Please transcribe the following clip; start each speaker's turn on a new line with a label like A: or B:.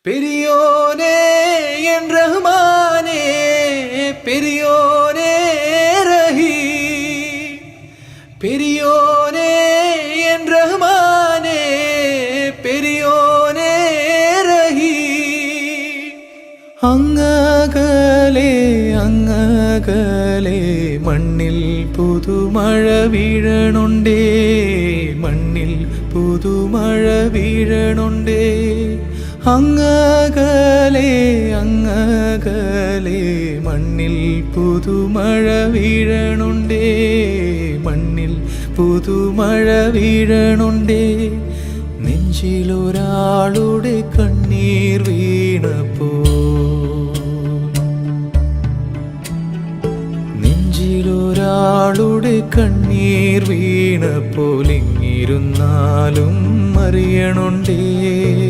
A: பெரியோனே என் ரஹ்மானே, பெரியோனே ரஹீ, பெரியோனே என் ரஹ்மானே, பெரியோனே ரஹீ. അങ്ങകലെ അങ്ങകലെ മണ്ണിൽ പുതുമഴ വീഴണുണ്ടേ, മണ്ണിൽ പുതുമഴ വീഴണുണ്ടേ. അങ്ങകലെ അങ്ങകലെ മണ്ണിൽ പുതുമഴ വീഴണുണ്ടേ, മണ്ണിൽ പുതുമഴ വീഴണുണ്ടേ. നെഞ്ചിലൊരാളുടെ കണ്ണീർ വീണപ്പോ, നെഞ്ചിലൊരാളുടെ കണ്ണീർ വീണപ്പോൾ ഇങ്ങിരുന്നാലും അറിയണുണ്ടേ.